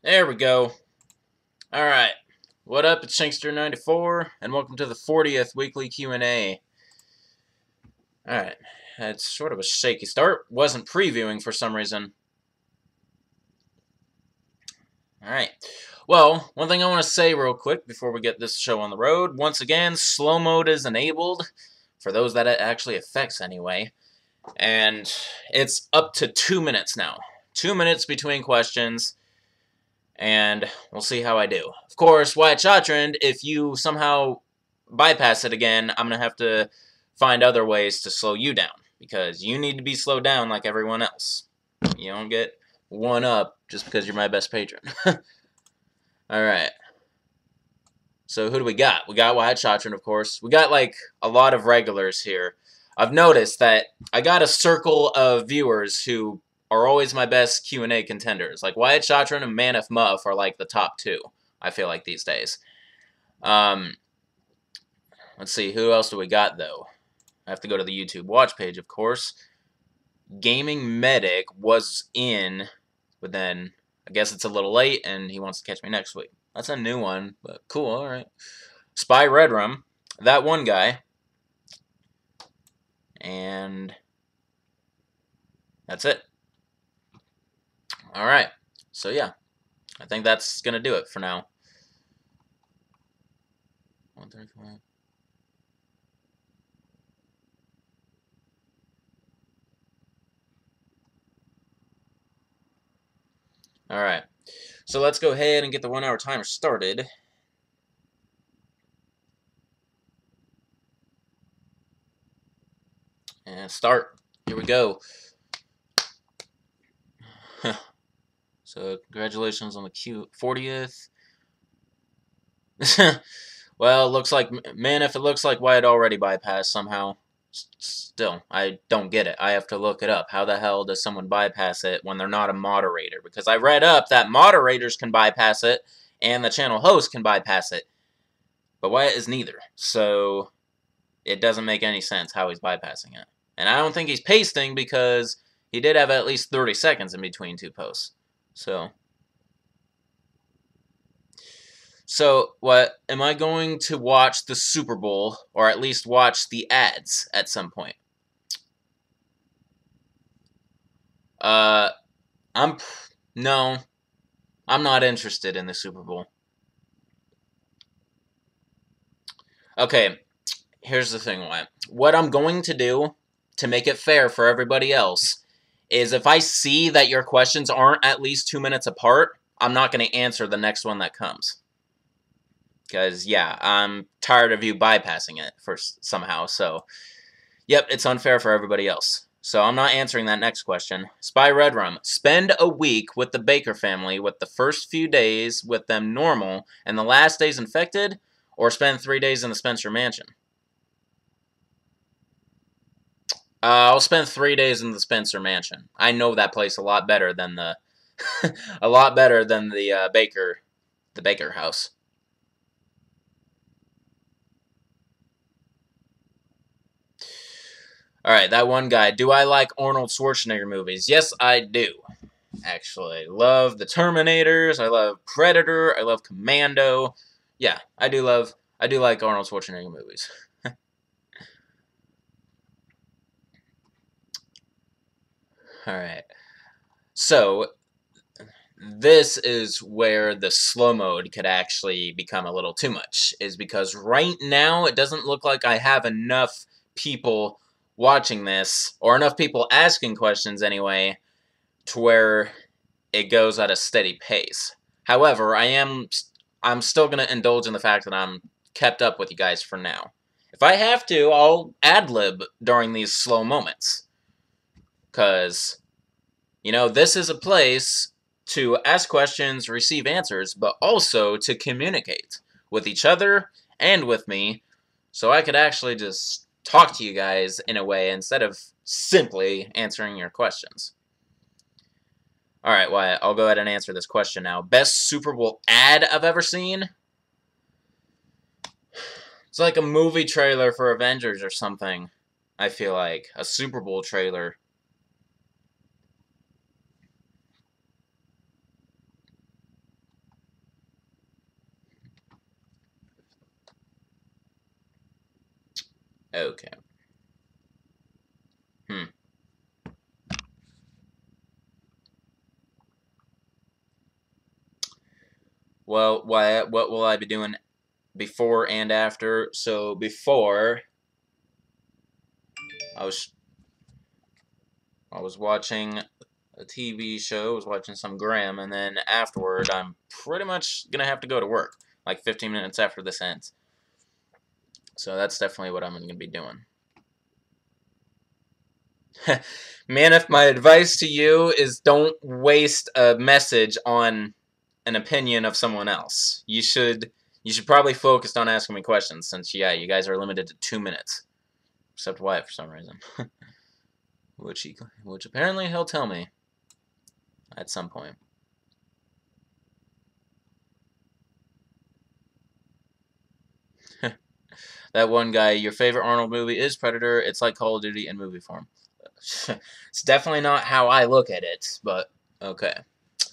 There we go. Alright. What up? It's Shankster94, and welcome to the 40th weekly Q&A. Alright. It's sort of a shaky start. Wasn't previewing for some reason. Alright. Well, one thing I want to say real quick before we get this show on the road. Once again, slow mode is enabled, for those that it actually affects anyway. And it's up to 2 minutes now. 2 minutes between questions. And we'll see how I do. Of course, Wyatt Chatrand, if you somehow bypass it again, I'm going to have to find other ways to slow you down, because you need to be slowed down like everyone else. You don't get one up just because you're my best patron. Alright. So who do we got? We got Wyatt Chatrand, of course. We got, like, a lot of regulars here. I've noticed that I got a circle of viewers who are always my best Q&A contenders. Like, Wyatt Chatrand and Manif Muff are, like, the top two, I feel like, these days. Let's see, who else do we got, though? I have to go to the YouTube watch page, of course. Gaming Medic was in, but then I guess it's a little late, and he wants to catch me next week. That's a new one, but cool, alright. Spy Redrum, that one guy. And that's it. Alright, so yeah, I think that's going to do it for now. 135. Alright, so let's go ahead and get the 1 hour timer started. And start. Here we go. So, congratulations on the 40th. Well, it looks like, man, if it looks like Wyatt already bypassed somehow. Still, I don't get it. I have to look it up. How the hell does someone bypass it when they're not a moderator? Because I read up that moderators can bypass it, and the channel host can bypass it. But Wyatt is neither. So, it doesn't make any sense how he's bypassing it. And I don't think he's pasting because he did have at least 30 seconds in between two posts. So, what, am I going to watch the Super Bowl, or at least watch the ads at some point? No, I'm not interested in the Super Bowl. Okay, here's the thing, Wyatt. What I'm going to do, to make it fair for everybody else, is if I see that your questions aren't at least 2 minutes apart, I'm not going to answer the next one that comes. Because, yeah, I'm tired of you bypassing it somehow. So, yep, it's unfair for everybody else. So I'm not answering that next question. Spy Redrum. Spend a week with the Baker family with the first few days with them normal and the last days infected, or spend 3 days in the Spencer Mansion? I'll spend 3 days in the Spencer Mansion. I know that place a lot better than the Baker house. Alright, that one guy. Do I like Arnold Schwarzenegger movies? Yes, I do. Actually, love the Terminators. I love Predator. I love Commando. Yeah, I do like Arnold Schwarzenegger movies. Alright. So, this is where the slow mode could actually become a little too much. Is because right now, it doesn't look like I have enough people watching this, or enough people asking questions anyway, to where it goes at a steady pace. However, I'm still going to indulge in the fact that I'm kept up with you guys for now. If I have to, I'll ad-lib during these slow moments. Because, you know, this is a place to ask questions, receive answers, but also to communicate with each other and with me, so I could actually just talk to you guys in a way instead of simply answering your questions. Alright, Wyatt, I'll go ahead and answer this question now. Best Super Bowl ad I've ever seen? It's like a movie trailer for Avengers or something, I feel like. A Super Bowl trailer. Okay. Hmm. Well, what will I be doing before and after? So before, I was I was watching a TV show, I was watching some Graham, and then afterward, I'm pretty much gonna have to go to work, like 15 minutes after this ends. So that's definitely what I'm gonna be doing. Man, if my advice to you is don't waste a message on an opinion of someone else. You should probably focus on asking me questions, since yeah, you guys are limited to 2 minutes. Except Wyatt for some reason. which apparently he'll tell me at some point. That one guy, your favorite Arnold movie is Predator. It's like Call of Duty in movie form. It's definitely not how I look at it, but okay.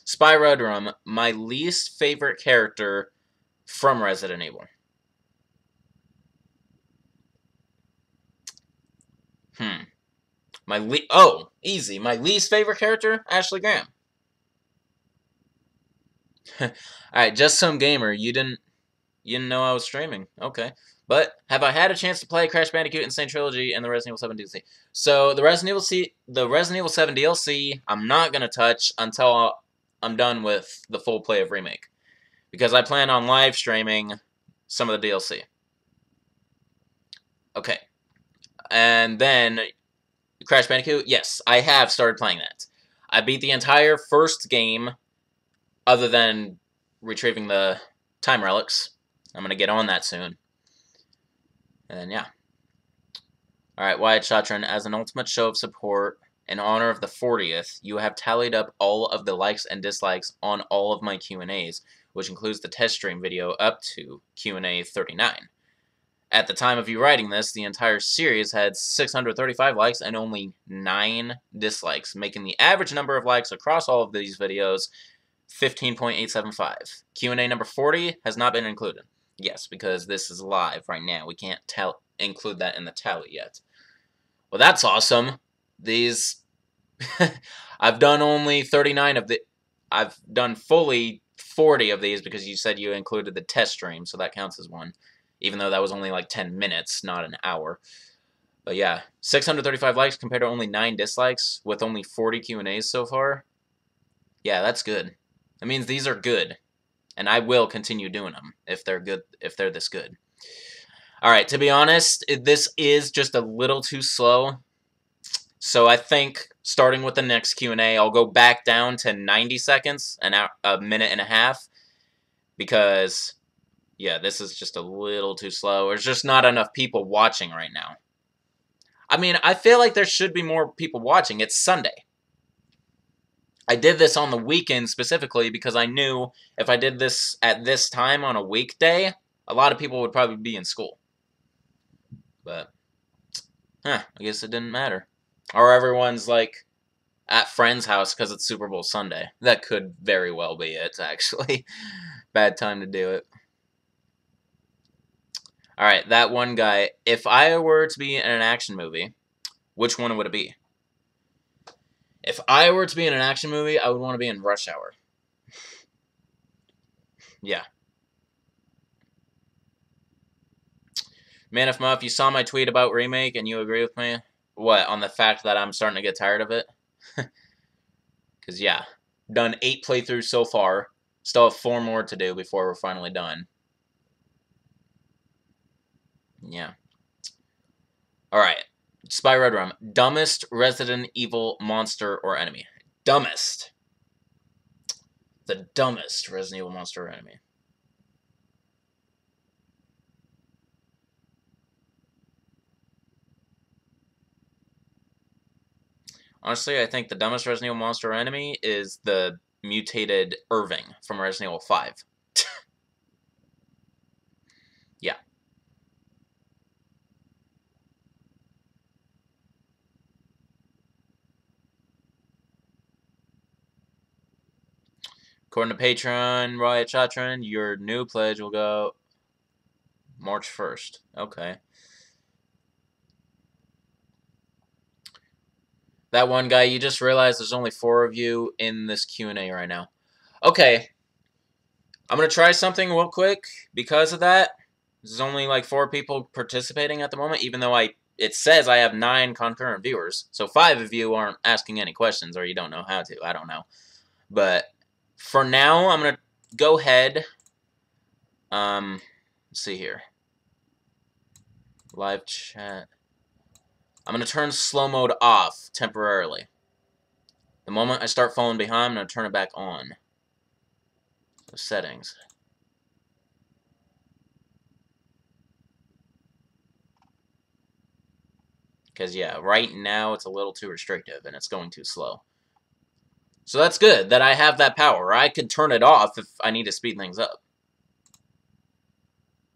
Spy Rudrum, my least favorite character from Resident Evil. Hmm. Easy. My least favorite character, Ashley Graham. All right, just some gamer. You didn't know I was streaming. Okay. But have I had a chance to play Crash Bandicoot Insane Trilogy and the Resident Evil 7 DLC? So the Resident Evil 7 DLC, I'm not gonna touch until I'm done with the full play of Remake, because I plan on live streaming some of the DLC. Okay. And then Crash Bandicoot, yes, I have started playing that. I beat the entire first game, other than retrieving the time relics. I'm gonna get on that soon. And then yeah. Alright, Wyatt Shatran, as an ultimate show of support in honor of the 40th, you have tallied up all of the likes and dislikes on all of my Q&As, which includes the test stream video up to Q&A 39. At the time of you writing this, the entire series had 635 likes and only 9 dislikes, making the average number of likes across all of these videos 15.875. Q&A number 40 has not been included. Yes, because this is live right now. We can't include that in the tally yet. Well, that's awesome. These I've done only 39 of the I've done fully 40 of these, because you said you included the test stream, so that counts as one. Even though that was only like 10 minutes, not an hour. But yeah, 635 likes compared to only 9 dislikes with only 40 Q&As so far. Yeah, that's good. That means these are good, and I will continue doing them if they're good, if they're this good. All right, to be honest, this is just a little too slow. So I think starting with the next Q&A, I'll go back down to 90 seconds, a minute and a half, because yeah, this is just a little too slow. There's just not enough people watching right now. I mean, I feel like there should be more people watching. It's Sunday. I did this on the weekend specifically because I knew if I did this at this time on a weekday, a lot of people would probably be in school. But, I guess it didn't matter. Or everyone's, like, at friend's house because it's Super Bowl Sunday. That could very well be it, actually. Bad time to do it. Alright, that one guy. If I were to be in an action movie, which one would it be? If I were to be in an action movie, I would want to be in Rush Hour. Yeah. Man, if Muff, you saw my tweet about Remake and you agree with me? What, on the fact that I'm starting to get tired of it? Because, yeah, done 8 playthroughs so far. Still have 4 more to do before we're finally done. Yeah. Alright. Spy Red Rum. Dumbest Resident Evil monster or enemy? Dumbest. The dumbest Resident Evil monster or enemy. Honestly, I think the dumbest Resident Evil monster or enemy is the mutated Irving from Resident Evil 5. Yeah. According to Patreon, Riot Chatron, your new pledge will go March 1st. Okay. That one guy, you just realized there's only 4 of you in this Q&A right now. Okay. I'm going to try something real quick because of that. There's only like 4 people participating at the moment, even though it says I have 9 concurrent viewers. So 5 of you aren't asking any questions or you don't know how to. I don't know. But for now, I'm going to go ahead. Let's see here. Live chat. I'm going to turn slow mode off temporarily. The moment I start falling behind, I'm going to turn it back on. So settings. Because, yeah, right now it's a little too restrictive and it's going too slow. So that's good that I have that power. I could turn it off if I need to speed things up.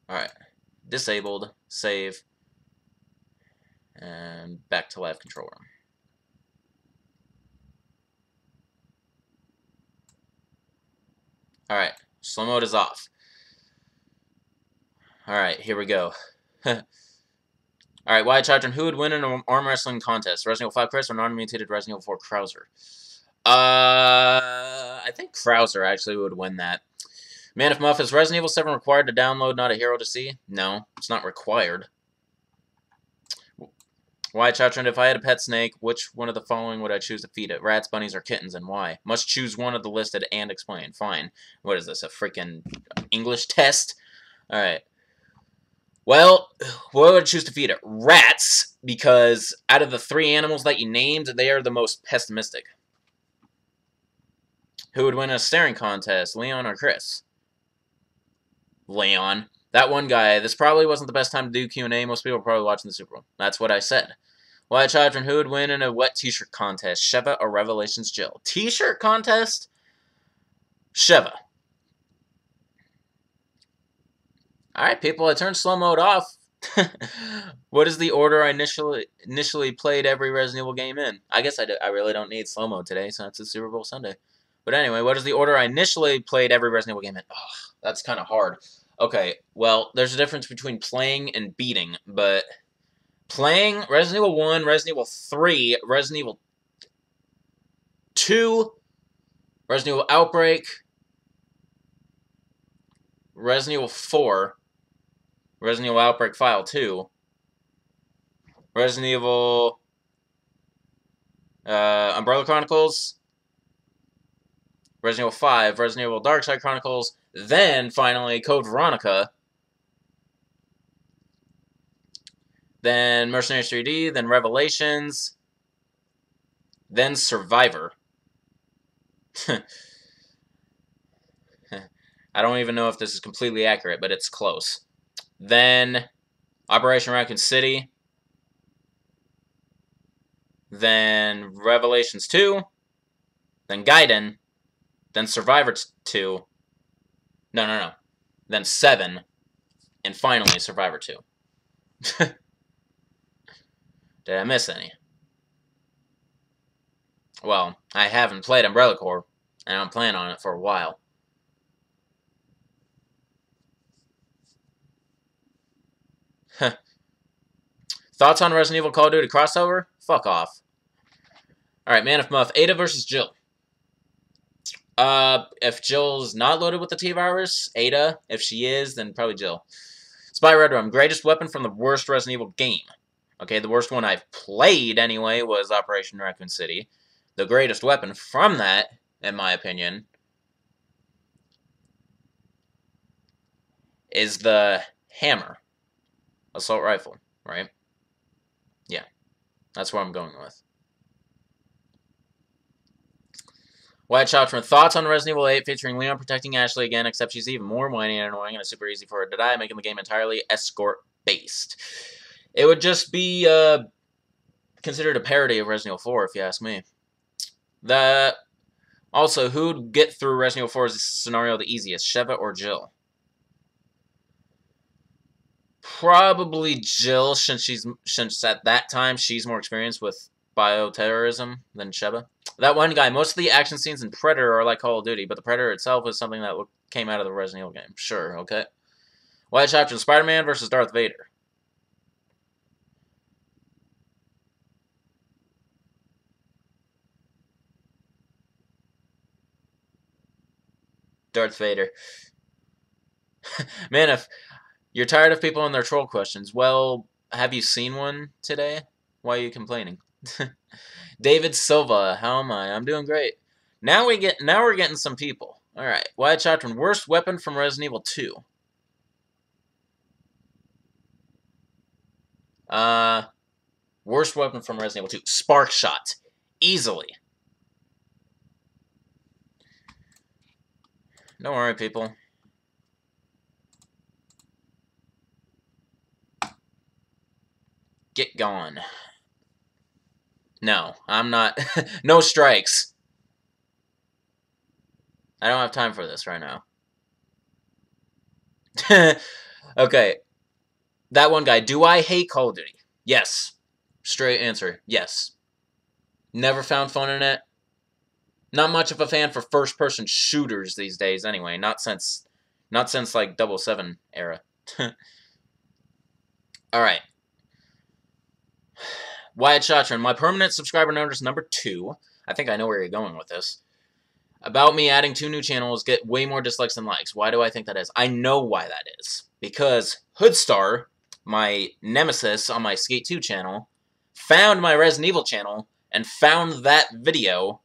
Alright. Disabled. Save. And back to live control room. Alright. Slow mode is off. Alright, here we go. Alright, Wyatt Children, who would win in an arm wrestling contest? Resident Evil 5 Chris or non-mutated Resident Evil 4 Krauser? I think Krauser actually would win that. Man of Muff, is Resident Evil 7 required to download, not a hero to see? No, it's not required. Wyatt Children, if I had a pet snake, which one of the following would I choose to feed it? Rats, bunnies, or kittens, and why? Must choose one of the listed and explain. Fine. What is this, a freaking English test? Alright. Well, what would I choose to feed it? Rats, because out of the 3 animals that you named, they are the most pessimistic. Who would win a staring contest, Leon or Chris? Leon. That one guy, this probably wasn't the best time to do Q&A. Most people are probably watching the Super Bowl. That's what I said. Wyatt Children, who would win in a wet t-shirt contest, Sheva or Revelations Jill? T-shirt contest? Sheva. Alright, people, I turned slow mode off. What is the order I initially played every Resident Evil game in? I guess I really don't need slow mode today, so it's a Super Bowl Sunday. But anyway, what is the order I initially played every Resident Evil game in? Oh, that's kind of hard. Okay, well, there's a difference between playing and beating, but playing Resident Evil 1, Resident Evil 3, Resident Evil 2, Resident Evil Outbreak, Resident Evil 4, Resident Evil Outbreak File 2, Resident Evil Umbrella Chronicles, Resident Evil 5, Resident Evil Darkside Chronicles, then, finally, Code Veronica, then Mercenaries 3D, then Revelations, then Survivor. I don't even know if this is completely accurate, but it's close. Then Operation Raccoon City, then Revelations 2, then Gaiden, then Survivor 2, no, then 7, and finally Survivor 2. Did I miss any? Well, I haven't played Umbrella Corps, and I'm planning on it for a while. Thoughts on Resident Evil Call of Duty crossover? Fuck off. Alright, Man of Muff. Ada versus Jill. If Jill's not loaded with the T-Virus, Ada. If she is, then probably Jill. Spy Red Room. Greatest weapon from the worst Resident Evil game. Okay, the worst one I've played, anyway, was Operation Raccoon City. The greatest weapon from that, in my opinion, is the hammer. Assault rifle, right? Yeah, that's what I'm going with. Wyatt Children, thoughts on Resident Evil 8 featuring Leon protecting Ashley again, except she's even more whiny and annoying and it's super easy for her to die, making the game entirely escort-based. It would just be considered a parody of Resident Evil 4, if you ask me. Also, who'd get through Resident Evil 4's scenario the easiest, Sheva or Jill? Probably Jill, since at that time she's more experienced with bioterrorism than Sheva. That one guy, most of the action scenes in Predator are like Call of Duty, but the Predator itself is something that came out of the Resident Evil game. Sure, okay. Wyatt Children, Spider-Man versus Darth Vader. Darth Vader. Man, if you're tired of people and their troll questions, well, have you seen one today? Why are you complaining? David Silva, how am I? I'm doing great. Now we're getting some people. All right, Wyatt Chotron, worst weapon from Resident Evil 2. Worst weapon from Resident Evil 2. Spark Shot. Easily. Don't worry, people. Get gone. No, I'm not. No strikes. I don't have time for this right now. Okay. That one guy. Do I hate Call of Duty? Yes. Straight answer. Yes. Never found fun in it. Not much of a fan for first-person shooters these days, anyway. Not since like 007 era. All right. Wyatt Chotron, my permanent subscriber notice number 2. I think I know where you're going with this. About me adding 2 new channels, get way more dislikes than likes. Why do I think that is? I know why that is. Because Hoodstar, my nemesis on my Skate 2 channel, found my Resident Evil channel and found that video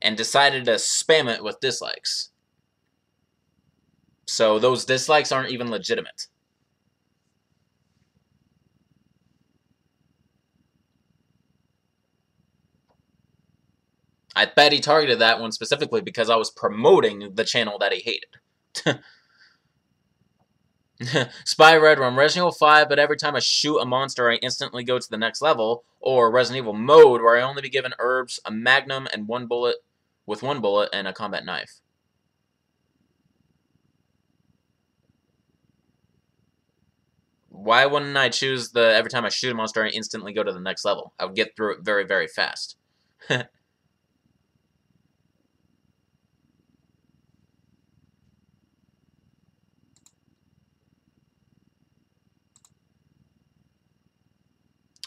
and decided to spam it with dislikes. So those dislikes aren't even legitimate. I bet he targeted that one specifically because I was promoting the channel that he hated. Spy Red Rum, Resident Evil 5, but every time I shoot a monster I instantly go to the next level, or Resident Evil Mode, where I only be given herbs, a magnum, and one bullet, and a combat knife. Why wouldn't I choose the every time I shoot a monster I instantly go to the next level? I would get through it very, very fast.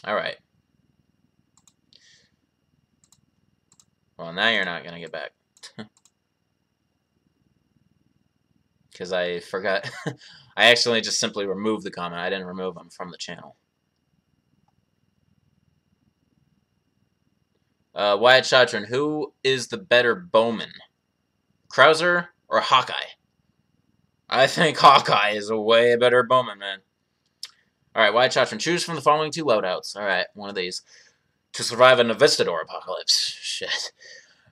Alright. Well, now you're not going to get back. Because I forgot. I actually just simply removed the comment. I didn't remove them from the channel. Wyatt Chotron, who is the better bowman? Krauser or Hawkeye? I think Hawkeye is a way better bowman, man. Alright, Wyatt Chotron, choose from the following 2 loadouts. Alright, one of these. To survive a Navistador apocalypse. Shit.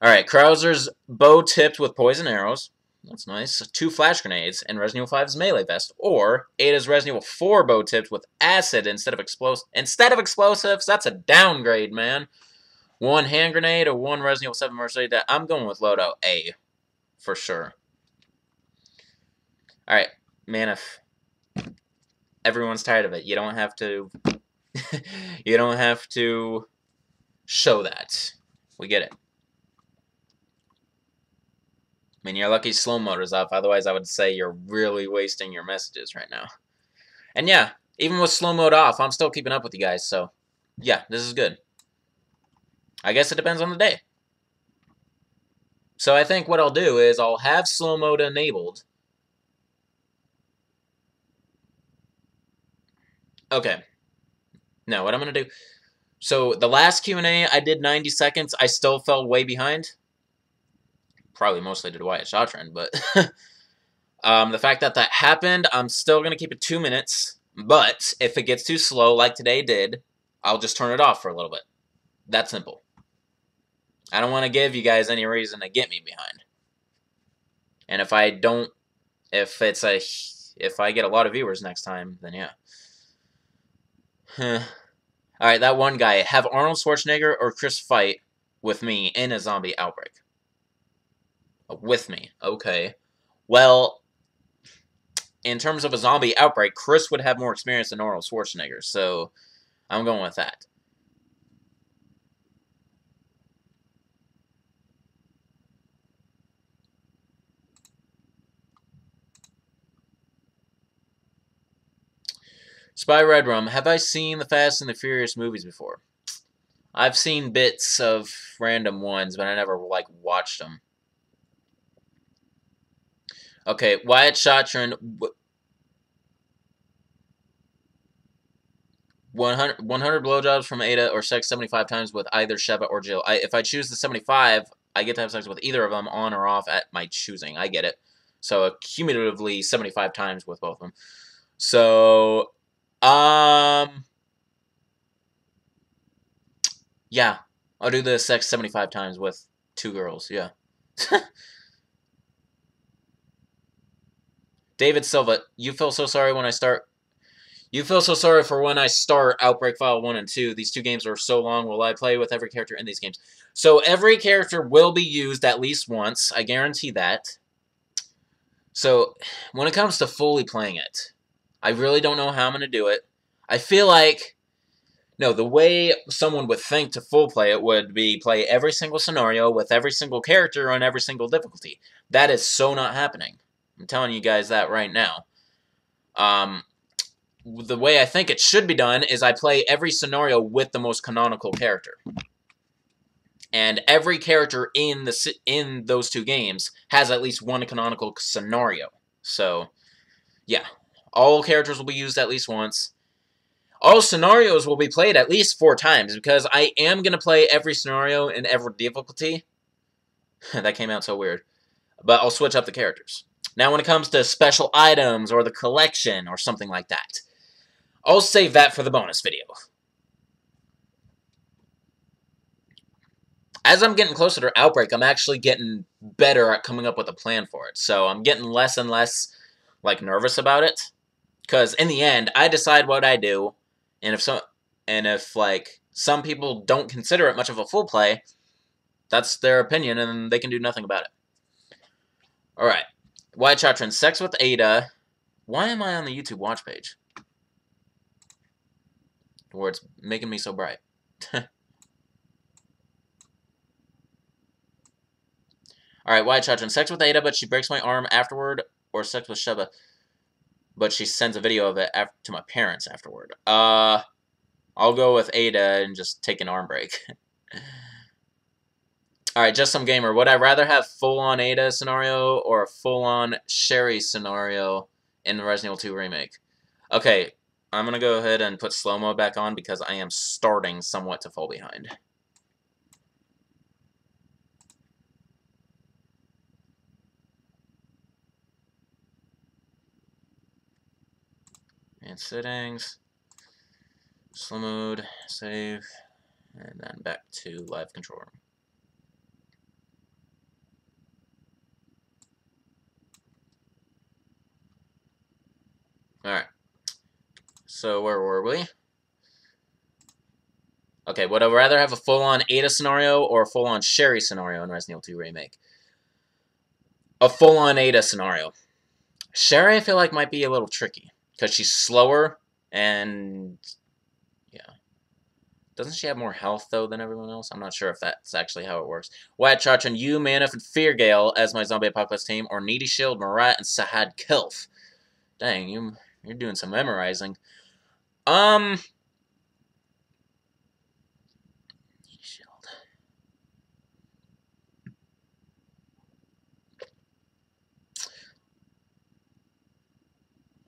Alright, Krauser's bow tipped with poison arrows. That's nice. 2 flash grenades and Resident Evil 5's melee vest. Or Ada's Resident Evil 4 bow tipped with acid instead of explosives. That's a downgrade, man. 1 hand grenade or 1 Resident Evil 7 Mercedes. I'm going with loadout A. For sure. Alright, man, if everyone's tired of it, you don't have to you don't have to show that. We get it. I mean, you're lucky slow motor's off, otherwise I would say you're really wasting your messages right now. And yeah, even with slow mode off, I'm still keeping up with you guys, so yeah, this is good. I guess it depends on the day. So I think what I'll do is I'll have slow mode enabled. Okay. Now, what I'm going to do... So, the last Q&A, I did 90 seconds. I still fell way behind. Probably mostly due to Wyatt Chotron, but... the fact that that happened, I'm still going to keep it 2 minutes. But, if it gets too slow, like today did, I'll just turn it off for a little bit. That simple. I don't want to give you guys any reason to get me behind. And if I don't... If I get a lot of viewers next time, then yeah. Alright, that one guy. Have Arnold Schwarzenegger or Chris fight with me in a zombie outbreak. With me. Okay. Well, in terms of a zombie outbreak, Chris would have more experience than Arnold Schwarzenegger, so I'm going with that. Spy Red Rum, have I seen the Fast and the Furious movies before? I've seen bits of random ones, but I never, like, watched them. Okay, Wyatt Shotron, 100 blowjobs from Ada or sex 75 times with either Sheva or Jill. If I choose the 75, I get to have sex with either of them on or off at my choosing. I get it. So cumulatively 75 times with both of them. So, yeah. I'll do the sex 75 times with 2 girls, yeah. David Silva, you feel so sorry when I start... You feel so sorry for when I start Outbreak File 1 and 2. These 2 games are so long. Will I play with every character in these games? So every character will be used at least once. I guarantee that. So when it comes to fully playing it, I really don't know how I'm going to do it. I feel like... No, the way someone would think to full play it would be play every single scenario with every single character on every single difficulty. That is so not happening. I'm telling you guys that right now. The way I think it should be done is I play every scenario with the most canonical character. And every character in those 2 games has at least one canonical scenario. So, yeah. All characters will be used at least once. All scenarios will be played at least 4 times, because I am going to play every scenario in every difficulty. That came out so weird. But I'll switch up the characters. Now when it comes to special items or the collection or something like that, I'll save that for the bonus video. As I'm getting closer to Outbreak, I'm actually getting better at coming up with a plan for it. So I'm getting less and less, like, nervous about it. Because in the end, I decide what I do, and if like some people don't consider it much of a full play, that's their opinion, and they can do nothing about it. All right, White Chatron, sex with Ada. Why am I on the YouTube watch page? Where it's making me so bright. All right, White Chatron, sex with Ada, but she breaks my arm afterward, or sex with Sheva, but she sends a video of it to my parents afterward. I'll go with Ada and just take an arm break. Alright, just some gamer. Would I rather have full-on Ada scenario or a full-on Sherry scenario in the Resident Evil 2 remake? Okay, I'm gonna go ahead and put slow-mo back on because I am starting somewhat to fall behind. And settings, slow mode, save, and then back to live control room. Alright. So where were we? Okay, would I rather have a full-on Ada scenario or a full-on Sherry scenario in Resident Evil 2 Remake? A full-on Ada scenario. Sherry, I feel like, might be a little tricky, because she's slower, and... yeah. Doesn't she have more health, though, than everyone else? I'm not sure if that's actually how it works. Wyatt Chartran, you, Manif, and Feargale as my Zombie Apocalypse team, or Needy Shield, Marat, and Sahad Kilf. Dang, you're doing some memorizing. Shield.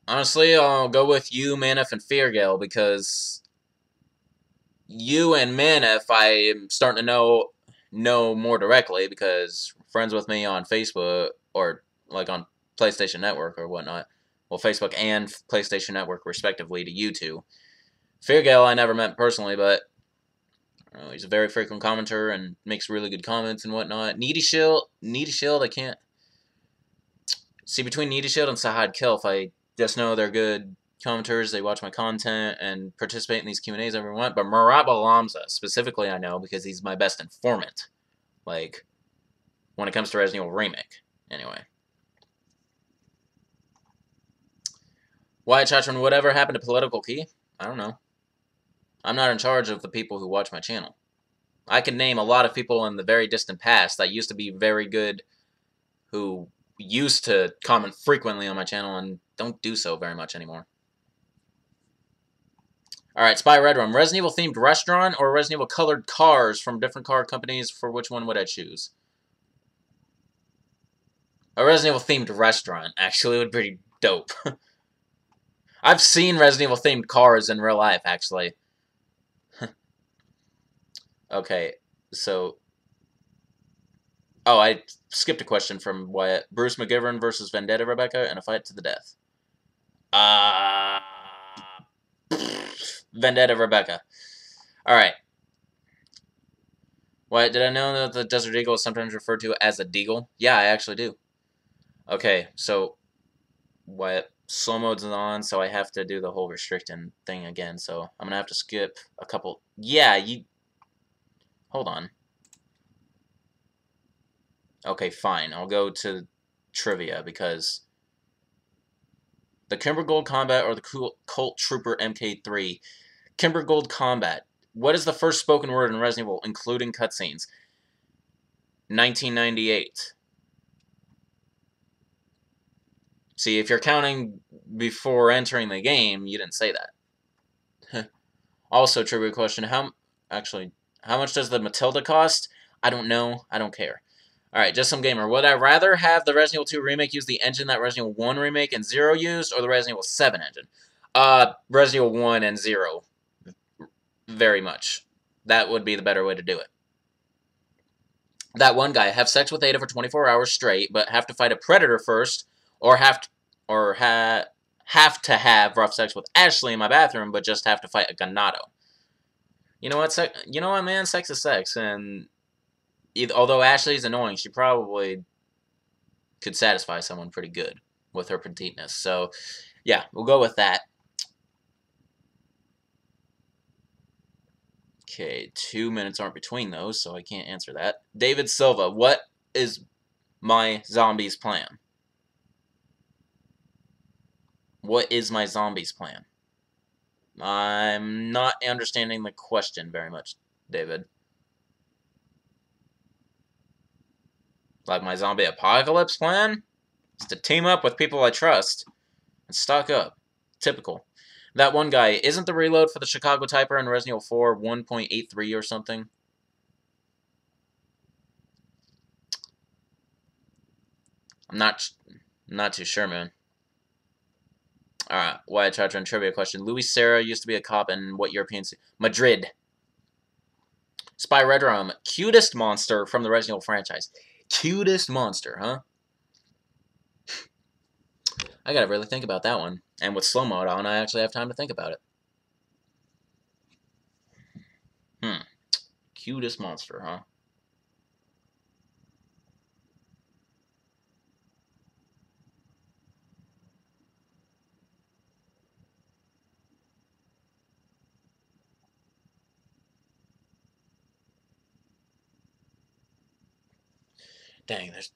Honestly, I'll go with you, Manif, and Feargale, because you and Manif I'm starting to know more directly, because friends with me on Facebook, or like on PlayStation Network or whatnot. Well, Facebook and PlayStation Network, respectively, to you two. Feargale I never met personally, but he's a very frequent commenter and makes really good comments and whatnot. Needy Shield, I can't see between Needy Shield and Sahad Kilf. I just know they're good commenters. They watch my content and participate in these Q&As every month. But Murat Balamza, specifically, I know because he's my best informant. Like, when it comes to Resident Evil Remake. Anyway. Wyatt Chatron, whatever happened to Political Key? I don't know. I'm not in charge of the people who watch my channel. I can name a lot of people in the very distant past that used to be very good, who used to comment frequently on my channel and don't do so very much anymore. Alright, Spy Red Rum. Resident Evil themed restaurant or Resident Evil colored cars from different car companies? For which one would I choose? A Resident Evil themed restaurant actually would be pretty dope. I've seen Resident Evil themed cars in real life, actually. Okay, so... Oh, I skipped a question from Wyatt. Bruce McGivern versus Vendetta Rebecca in a fight to the death. Uh... Vendetta Rebecca. Alright. Wyatt, did I know that the Desert Eagle is sometimes referred to as a deagle? Yeah, I actually do. Okay, so... Wyatt, slow mode's on, so I have to do the whole restricting thing again, so I'm gonna have to skip a couple... Yeah, you... Hold on. Okay, fine. I'll go to trivia, because... The Kimbergold Combat or the Colt Trooper MK3. Kimbergold Combat. What is the first spoken word in Resident Evil, including cutscenes? 1998. See, if you're counting before entering the game, you didn't say that. Also, trivia question. How much does the Matilda cost? I don't know. I don't care. Alright, Just Some Gamer. Would I rather have the Resident Evil 2 remake use the engine that Resident Evil 1 remake and 0 used, or the Resident Evil 7 engine? Resident Evil 1 and 0. Very much. That would be the better way to do it. That one guy, have sex with Ada for 24 hours straight, but have to fight a predator first, or have to have rough sex with Ashley in my bathroom, but just have to fight a Ganado. You know what, man? Sex is sex, and although Ashley's annoying, she probably could satisfy someone pretty good with her petiteness. So, yeah, we'll go with that. Okay, 2 minutes aren't between those, so I can't answer that. David Silva, what is my zombies plan? What is my zombies plan? I'm not understanding the question very much, David. Like my zombie apocalypse plan? It's to team up with people I trust and stock up. Typical. That one guy, isn't the reload for the Chicago Typer in Resident Evil 4 1.83 or something? I'm not too sure, man. Alright, why I tried to trivia question. Luis Serra used to be a cop in what European city? Madrid. Spy Red Rum, cutest monster from the Resident Evil franchise. Cutest monster, huh? I gotta really think about that one. And with slow mode on, I actually have time to think about it. Cutest monster, huh? Dang, there's...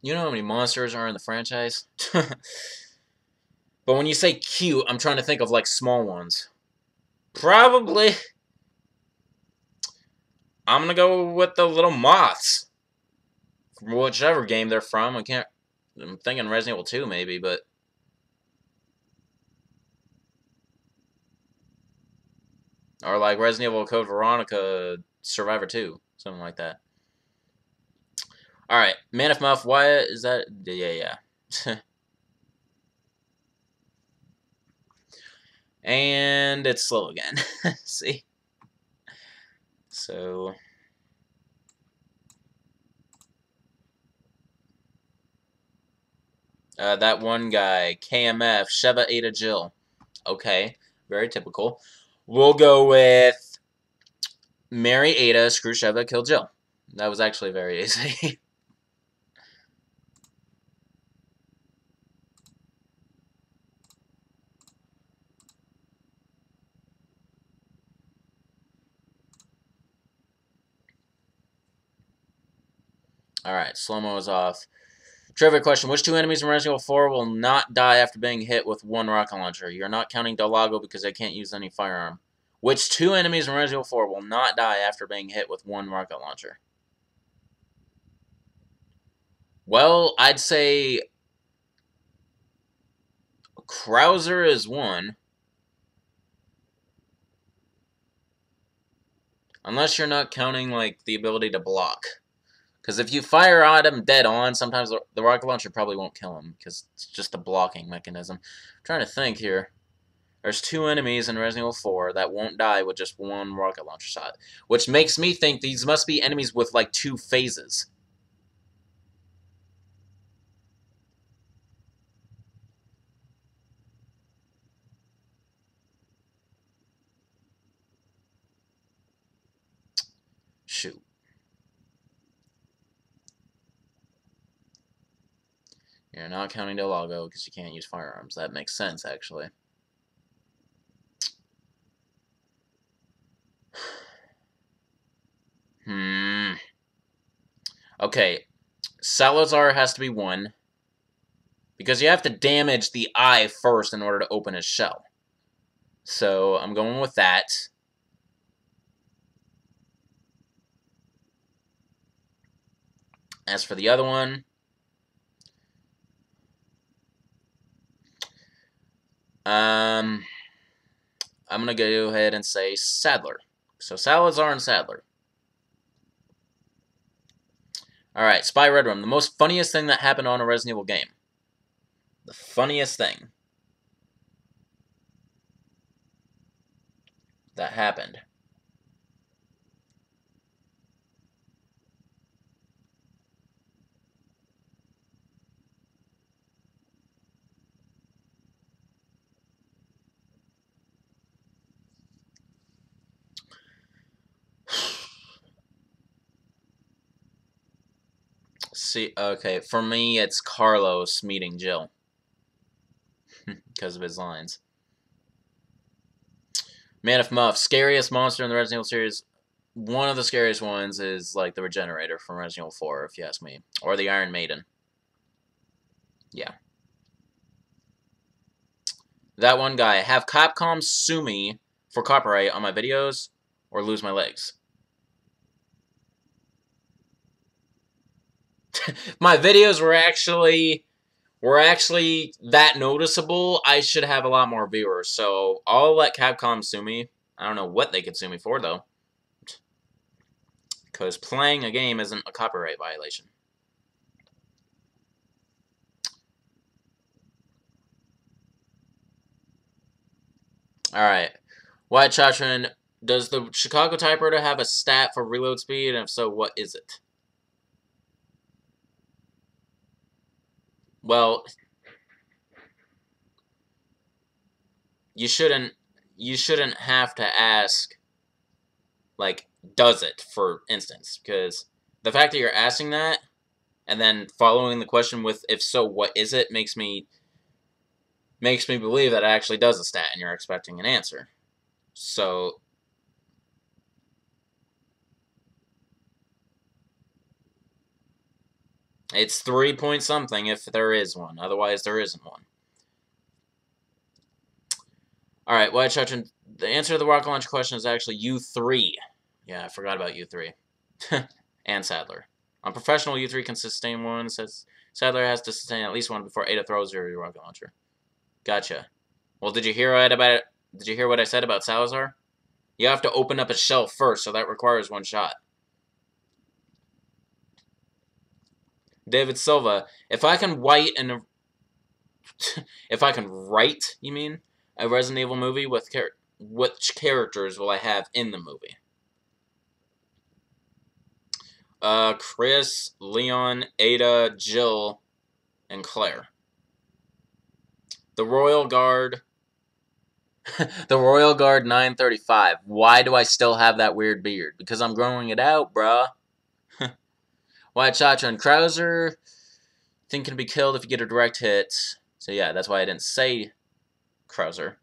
You know how many monsters are in the franchise? But when you say cute, I'm trying to think of, like, small ones. Probably... I'm gonna go with the little moths. From whichever game they're from. I'm thinking Resident Evil 2, maybe, but... Or, like, Resident Evil Code Veronica Survivor 2. Something like that. Alright, Man of Mouth, why is that? Yeah. And it's slow again. See? So... that one guy, KMF, Sheva Ada Jill. Okay, very typical. We'll go with marry Ada, screw Sheva, kill Jill. That was actually very easy. Alright, slow-mo is off. Trivia question. Which two enemies in Resident Evil 4 will not die after being hit with one rocket launcher? You're not counting Del Lago because they can't use any firearm. Which two enemies in Resident Evil 4 will not die after being hit with one rocket launcher? Well, I'd say... Krauser is one. Unless you're not counting, like, the ability to block. Because if you fire at him dead on, sometimes the rocket launcher probably won't kill him, because it's just a blocking mechanism. I'm trying to think here. There's 2 enemies in Resident Evil 4 that won't die with just 1 rocket launcher shot. Which makes me think these must be enemies with, like, 2 phases. Shoot. You're not counting Del Lago because you can't use firearms. That makes sense, actually. Okay. Salazar has to be 1. Because you have to damage the eye first in order to open his shell. So, I'm going with that. As for the other one, I'm going to go ahead and say Sadler. So Salazar and Sadler. Alright, Spy Red Room. The most funniest thing that happened on a Resident Evil game. The funniest thing that happened. See, okay, for me, it's Carlos meeting Jill. Because of his lines. Man of Muff, scariest monster in the Resident Evil series. One of the scariest ones is, like, the Regenerator from Resident Evil 4, if you ask me. Or the Iron Maiden. Yeah. That one guy. Have Capcom sue me for copyright on my videos, or lose my legs. My videos were actually that noticeable. I should have a lot more viewers, so I'll let Capcom sue me. I don't know what they could sue me for, though. Because playing a game isn't a copyright violation. Alright. White Chatron, does the Chicago typewriter have a stat for reload speed? And if so, what is it? Well, you shouldn't have to ask, like, does it, for instance, because the fact that you're asking that and then following the question with if so, what is it, makes me believe that it actually does a stat and you're expecting an answer. So it's 3 point something if there is one. Otherwise, there isn't one. Alright, White Chutron, the answer to the rocket launch question is actually U3. Yeah, I forgot about U3. And Sadler. On professional, U3 can sustain 1. Says Sadler has to sustain at least 1 before Ada throws her rocket launcher. Gotcha. Well, did you hear what I said about Salazar? You have to open up a shell first, so that requires 1 shot. David Silva, if I can write, you mean, a Resident Evil movie, which characters will I have in the movie? Chris, Leon, Ada, Jill, and Claire. The Royal Guard. The Royal Guard 935. Why do I still have that weird beard? Because I'm growing it out, bruh. White Chacha and Krauser. Think can be killed if you get a direct hit. So yeah, that's why I didn't say Krauser.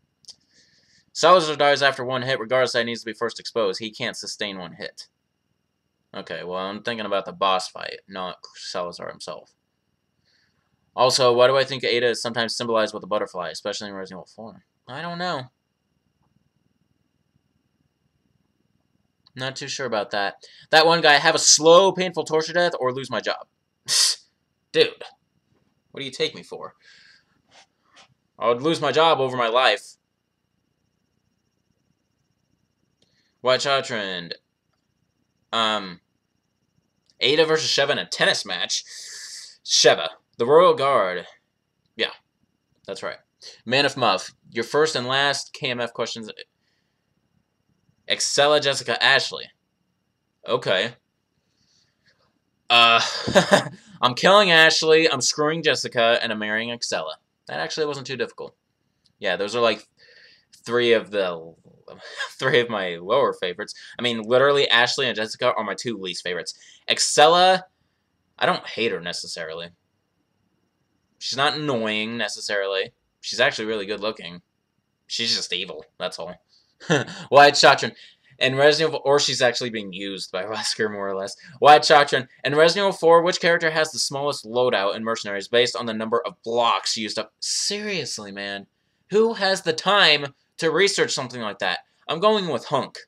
Salazar dies after 1 hit, regardless that he needs to be first exposed. He can't sustain 1 hit. Okay, well, I'm thinking about the boss fight, not Salazar himself. Also, why do I think Ada is sometimes symbolized with a butterfly, especially in Resident Evil 4? I don't know. Not too sure about that. That one guy, have a slow, painful torture death or lose my job. Dude, what do you take me for? I would lose my job over my life. White Child Trend. Ada versus Sheva in a tennis match. Sheva, the Royal Guard. Yeah, that's right. Man of Muff, your first and last KMF questions. Excella Jessica Ashley. Okay. I'm killing Ashley, I'm screwing Jessica, and I'm marrying Excella. That actually wasn't too difficult. Yeah, those are like three of my lower favorites. I mean, literally, Ashley and Jessica are my two least favorites. Excella, I don't hate her necessarily. She's not annoying necessarily. She's actually really good looking. She's just evil, that's all. Wyatt Chatron. And Resident Evil, or she's actually being used by Wesker, more or less. Wyatt Chatron. In Resident Evil 4, which character has the smallest loadout in Mercenaries based on the number of blocks used up? Seriously, man. Who has the time to research something like that? I'm going with Hunk.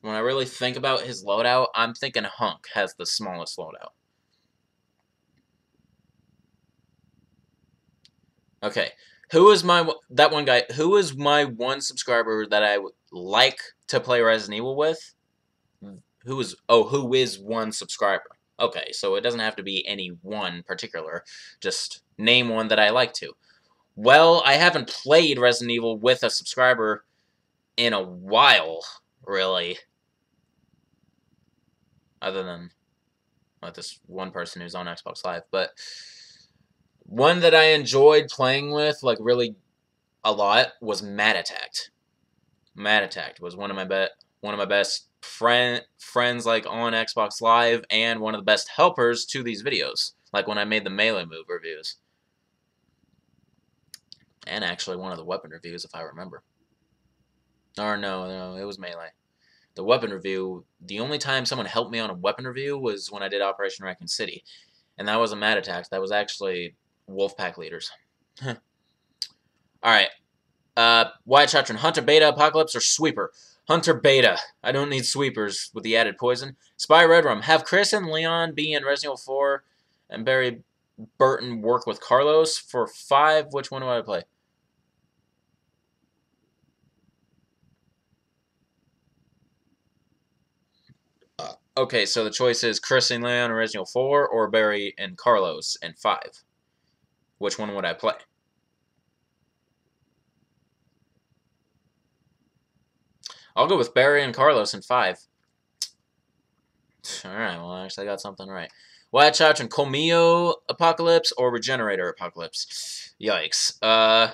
When I really think about his loadout, I'm thinking Hunk has the smallest loadout. Okay. Who is that one guy? Who is my one subscriber that I would like to play Resident Evil with? Who is one subscriber? Okay, so it doesn't have to be any one particular. Just name one that I like to. Well, I haven't played Resident Evil with a subscriber in a while, really. Other than this one person who's on Xbox Live, but one that I enjoyed playing with, like, really a lot, was Mad Attacked. Mad Attacked was one of my best friends, like, on Xbox Live, and one of the best helpers to these videos, like when I made the Melee Move reviews. And actually one of the weapon reviews, if I remember. Or no, it was Melee. The weapon review, the only time someone helped me on a weapon review was when I did Operation Raccoon City. And that wasn't Mad Attack, that was actually Wolfpack Leaders. Alright. Wyatt Chatron, Hunter Beta, Apocalypse, or Sweeper? Hunter Beta. I don't need sweepers with the added poison. Spy Red Rum. Have Chris and Leon be in Resident Evil 4 and Barry Burton work with Carlos. For 5, which one do I play? Okay, so the choice is Chris and Leon in Resident Evil 4 or Barry and Carlos in 5. Which one would I play? I'll go with Barry and Carlos in 5. Alright, well, I actually got something right. Wyatt Chatron, Comio Apocalypse or Regenerator Apocalypse? Yikes.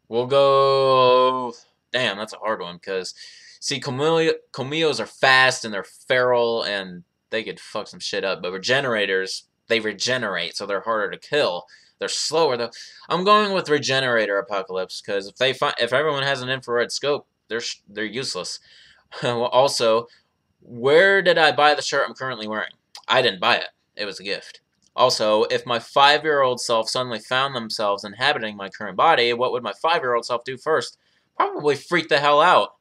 We'll go... Damn, that's a hard one, because... See, Comillos are fast, and they're feral, and they could fuck some shit up. But Regenerators, they regenerate, so they're harder to kill. They're slower, though. I'm going with Regenerator Apocalypse, because if everyone has an infrared scope, they're useless. Also, where did I buy the shirt I'm currently wearing? I didn't buy it. It was a gift. Also, if my 5-year-old self suddenly found themselves inhabiting my current body, what would my 5-year-old self do first? Probably freak the hell out.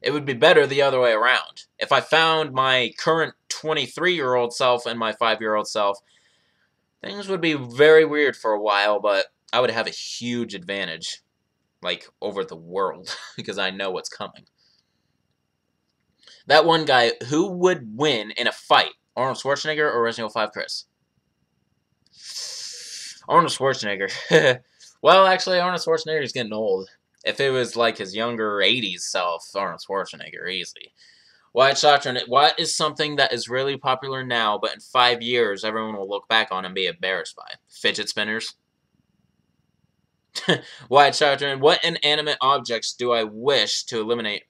It would be better the other way around. If I found my current 23-year-old self and my 5-year-old self, things would be very weird for a while, but I would have a huge advantage, like, over the world, because I know what's coming. That one guy, who would win in a fight? Arnold Schwarzenegger or Resident Evil 5 Chris? Arnold Schwarzenegger. Well, actually, Arnold Schwarzenegger is getting old. If it was like his younger 80s self, Arnold Schwarzenegger, easy. Wyatt Chatron, what is something that is really popular now, but in 5 years, everyone will look back on and be embarrassed by? Fidget spinners? Wyatt Chatron, what inanimate objects do I wish to eliminate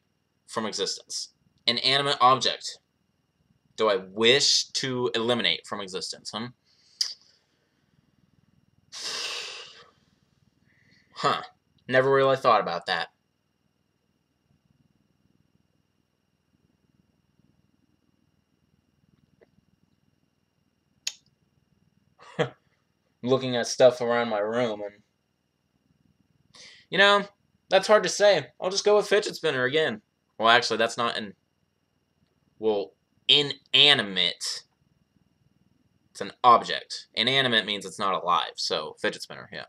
from existence? Inanimate object do I wish to eliminate from existence, huh? Huh. Never really thought about that. Looking at stuff around my room and... You know, that's hard to say. I'll just go with fidget spinner again. Well, actually, that's not in... Well, inanimate. It's an object. Inanimate means it's not alive, so fidget spinner, yeah.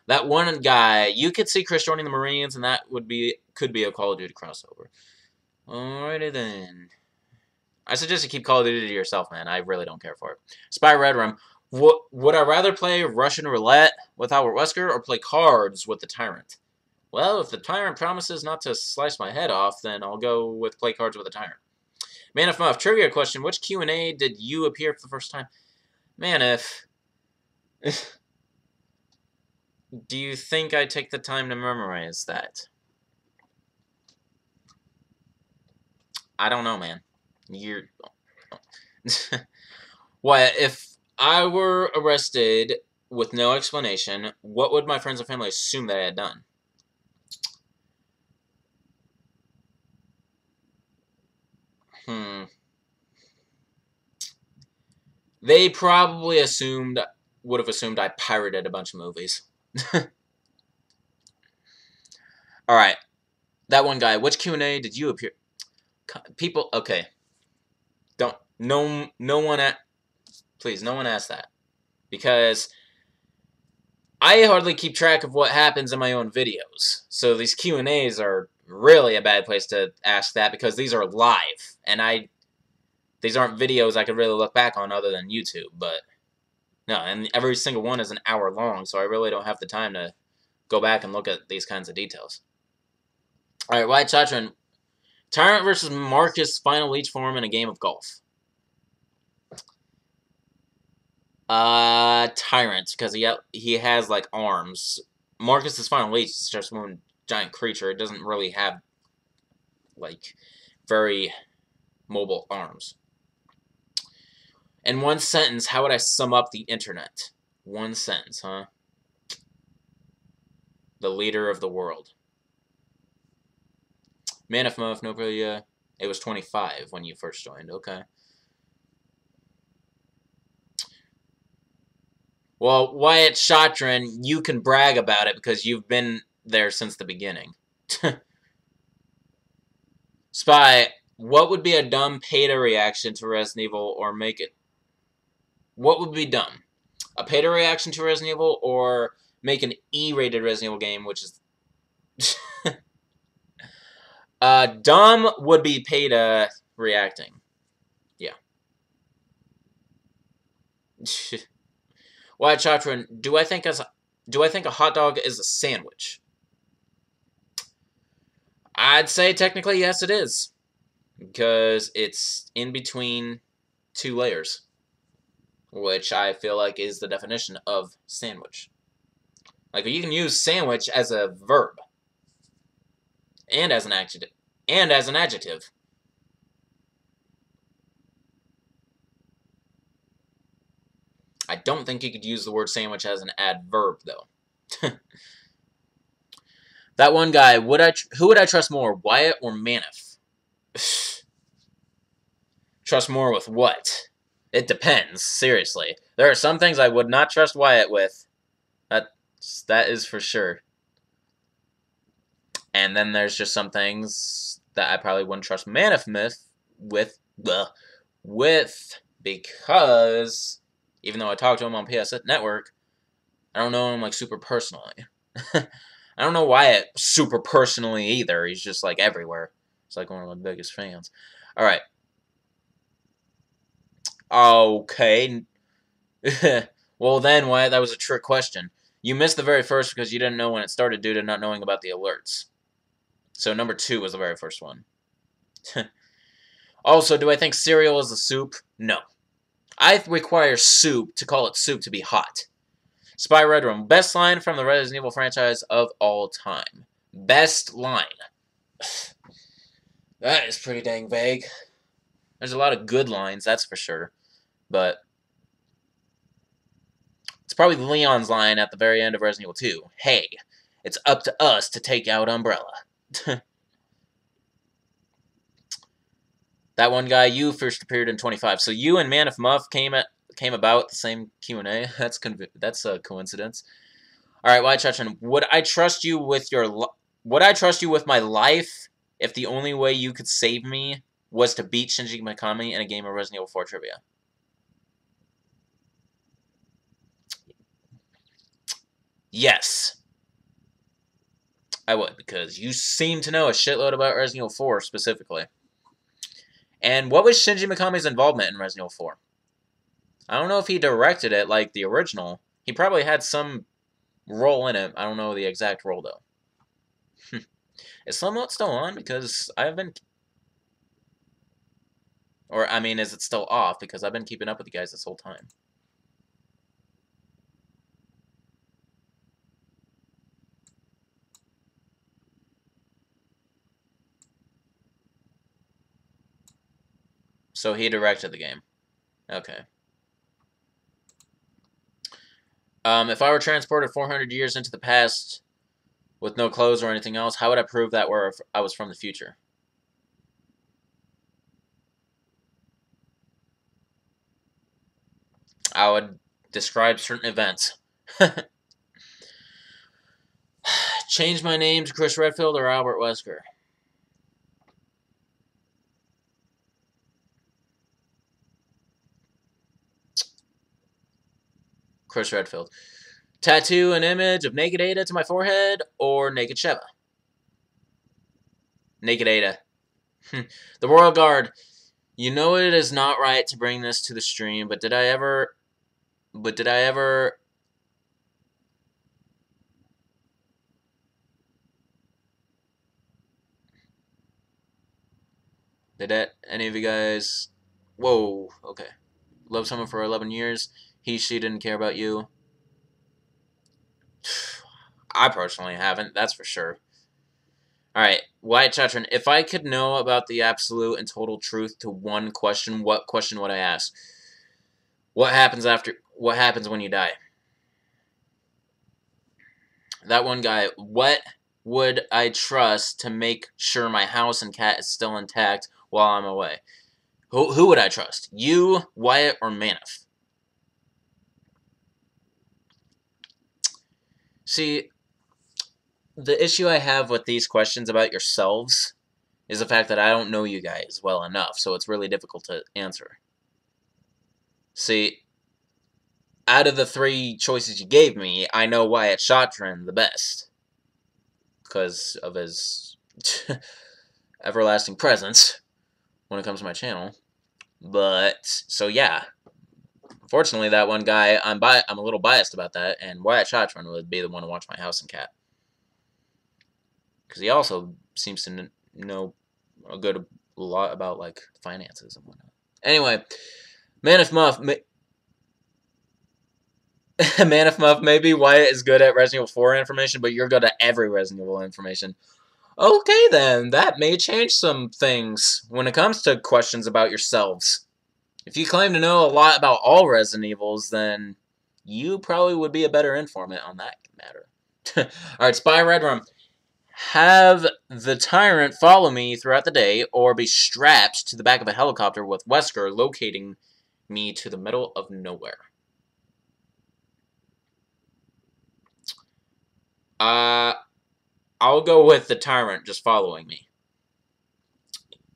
That one guy, you could see Chris joining the Marines, and that could be a Call of Duty crossover. Alrighty then. I suggest you keep Call of Duty to yourself, man. I really don't care for it. Spy Red Room. Would I rather play Russian Roulette with Albert Wesker or play cards with the Tyrant? Well, if the Tyrant promises not to slice my head off, then I'll go with play cards with the Tyrant. Man of Muff, trivia question. Which Q&A did you appear for the first time? Man, if... Do you think I take the time to memorize that? I don't know, man. You're... What, if I were arrested with no explanation, what would my friends and family assume that I had done? They probably would have assumed I pirated a bunch of movies. Alright. That one guy. Which Q&A did you appear? People, okay. Please, no one ask that. Because I hardly keep track of what happens in my own videos. So these Q&As are really a bad place to ask that because these are live. And these aren't videos I could really look back on other than YouTube. But, no, and every single one is an hour long. So I really don't have the time to go back and look at these kinds of details. Alright, White Chatron. Tyrant versus Marcus final leech form in a game of golf. Tyrant, because he has, like, arms. Marcus's final leech is just one giant creature. It doesn't really have, like, very mobile arms. In one sentence, how would I sum up the internet? One sentence, huh? The leader of the world. Man of Muff, no, it was 25 when you first joined. Okay. Well, Wyatt Shatran, you can brag about it because you've been there since the beginning. Spy, what would be a dumb PETA reaction to Resident Evil or make it... What would be dumb? A PETA reaction to Resident Evil or make an E-rated Resident Evil game, which is... dumb would be PETA reacting. Yeah. Why, Chatron, do I think a hot dog is a sandwich? I'd say technically yes, it is. Because it's in between two layers. Which I feel like is the definition of sandwich. Like, you can use sandwich as a verb. And as an adjective. I don't think you could use the word sandwich as an adverb, though. That one guy, who would I trust more, Wyatt or Manif? Trust more with what? It depends, seriously. There are some things I would not trust Wyatt with. That is for sure. And then there's just some things that I probably wouldn't trust Manif with because even though I talk to him on PS Network, I don't know him like super personally. I don't know Wyatt super personally either. He's just like everywhere. It's like one of my biggest fans. All right. Okay. Well then, Wyatt, that was a trick question. You missed the very first because you didn't know when it started due to not knowing about the alerts. So number 2 was the very first one. Also, do I think cereal is a soup? No. I require soup to call it soup to be hot. Spy Red Room. Best line from the Resident Evil franchise of all time. Best line. That is pretty dang vague. There's a lot of good lines, that's for sure. But it's probably Leon's line at the very end of Resident Evil 2. Hey, it's up to us to take out Umbrella. That one guy, you first appeared in 25. So you and Man of Muff came about the same Q&A. That's a coincidence. All right, White Chachin, would I trust you with my life if the only way you could save me was to beat Shinji Mikami in a game of Resident Evil 4 trivia? Yes. I would, because you seem to know a shitload about Resident Evil 4 specifically. And what was Shinji Mikami's involvement in Resident Evil 4? I don't know if he directed it like the original. He probably had some role in it. I don't know the exact role, though. Is Slow Mode still on? Because I've been... Or, I mean, is it still off? Because I've been keeping up with you guys this whole time. So he directed the game. Okay. If I were transported 400 years into the past with no clothes or anything else, how would I prove that I was from the future? I would describe certain events. Change my name to Chris Redfield or Albert Wesker. Chris Redfield. Tattoo an image of Naked Ada to my forehead or Naked Sheva? Naked Ada. The Royal Guard. You know it is not right to bring this to the stream, but did I ever... Did any of you guys... Whoa, okay. Love someone for 11 years. She didn't care about you. I personally haven't, that's for sure. Alright, Wyatt Chatron, if I could know about the absolute and total truth to one question, what question would I ask? What happens when you die? That one guy, what would I trust to make sure my house and cat is still intact while I'm away? Who would I trust? You, Wyatt, or Manif? See, the issue I have with these questions about yourselves is the fact that I don't know you guys well enough, so it's really difficult to answer. See, out of the three choices you gave me, I know Wyatt Chatron the best. Because of his everlasting presence when it comes to my channel. But, so yeah. Unfortunately, that one guy, I'm a little biased about that, and Wyatt Chatron would be the one to watch my house and cat. Because he also seems to know a lot about, like, finances and whatnot. Anyway, Manif Muff, maybe Wyatt is good at Resident Evil 4 information, but you're good at every Resident Evil information. Okay, then, that may change some things when it comes to questions about yourselves. If you claim to know a lot about all Resident Evils, then you probably would be a better informant on that matter. Alright, Spy Red Rum. Have the Tyrant follow me throughout the day, or be strapped to the back of a helicopter with Wesker locating me to the middle of nowhere. I'll go with the Tyrant just following me.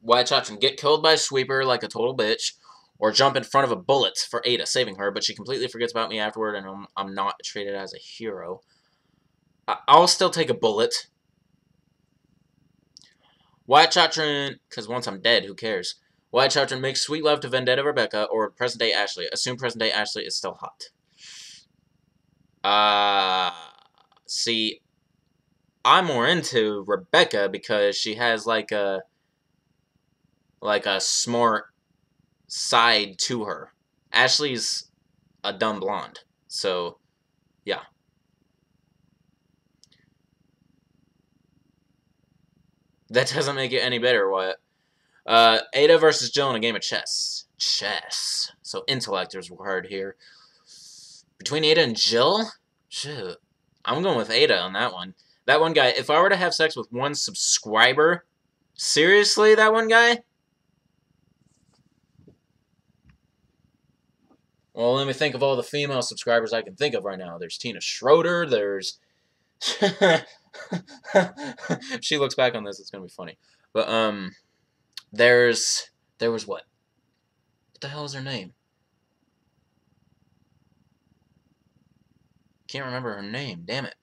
Wyatt Chatron, get killed by a sweeper like a total bitch, or jump in front of a bullet for Ada, saving her, but she completely forgets about me afterward, and I'm not treated as a hero. I'll still take a bullet. Wyatt Chatron, because once I'm dead, who cares? Wyatt Chatron makes sweet love to Vendetta Rebecca, or present-day Ashley. Assume present-day Ashley is still hot. See, I'm more into Rebecca because she has like a smart side to her. Ashley's a dumb blonde, so yeah. That doesn't make it any better, Wyatt. Ada versus Jill in a game of chess. Chess. So intellect is required here. Between Ada and Jill? Shoot. I'm going with Ada on that one. That one guy, if I were to have sex with one subscriber, seriously, that one guy? Well, let me think of all the female subscribers I can think of right now. There's Tina Schroeder, there's... if she looks back on this, it's going to be funny. But, there was what? What the hell is her name? Can't remember her name, damn it.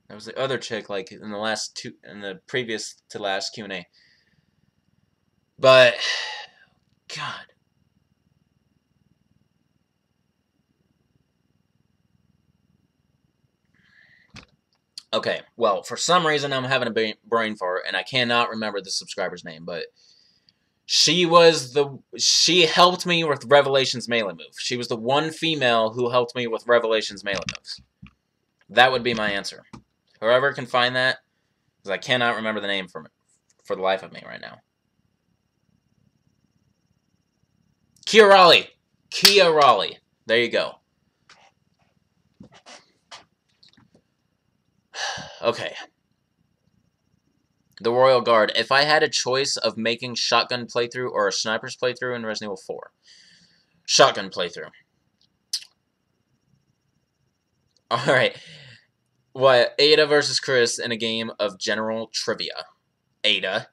That was the other chick, like, in the previous to last Q&A. But, God. Okay, well, for some reason I'm having a brain fart, and I cannot remember the subscriber's name, but she helped me with Revelation's melee move. She was the one female who helped me with Revelation's melee moves. That would be my answer. Whoever can find that, because I cannot remember the name for the life of me right now. Kia Raleigh. Kia Raleigh. There you go. Okay. The Royal Guard. If I had a choice of making shotgun playthrough or a sniper's playthrough in Resident Evil 4. Shotgun playthrough. Alright. What? Ada versus Chris in a game of general trivia. Ada.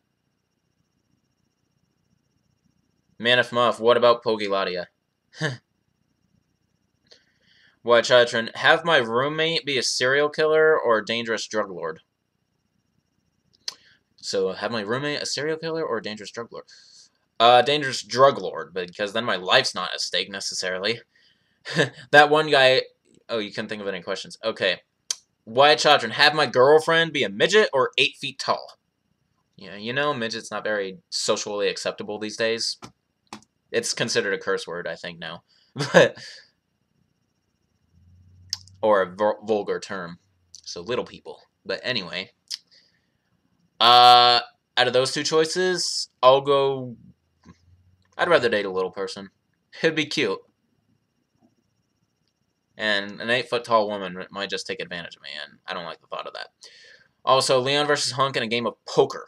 Manif Muff. What about Pogilatia? What, Chatron? Have my roommate be a serial killer or a dangerous drug lord? So, have my roommate a serial killer or a dangerous drug lord? Dangerous drug lord, because then my life's not at stake, necessarily. That one guy... Oh, you couldn't think of any questions. Okay. Wyatt Chatron, have my girlfriend be a midget or 8 feet tall? Yeah, you know, midget's not very socially acceptable these days. It's considered a curse word, I think, now. But... Or a vulgar term. So, little people. But anyway... out of those two choices, I'll go... I'd rather date a little person. It'd be cute. And an 8 foot tall woman might just take advantage of me, and I don't like the thought of that. Also, Leon versus Hunk in a game of poker.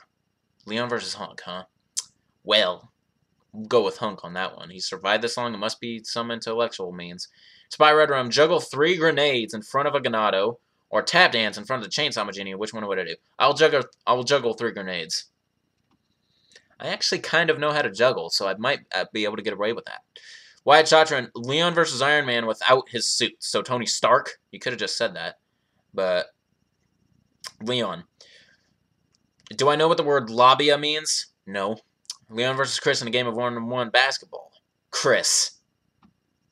Leon versus Hunk, huh? Well, we'll go with Hunk on that one. He survived this long, it must be some intellectual means. Spy Red Rum, juggle 3 grenades in front of a Ganado, or tap dance in front of the Chainsaw Machine. Which one would I do? I will juggle 3 grenades. I actually kind of know how to juggle, so I might be able to get away with that. Wyatt Chatron, Leon versus Iron Man without his suit. So Tony Stark, you could have just said that. But, Leon. Do I know what the word labia means? No. Leon versus Chris in a game of 1-on-1 basketball. Chris.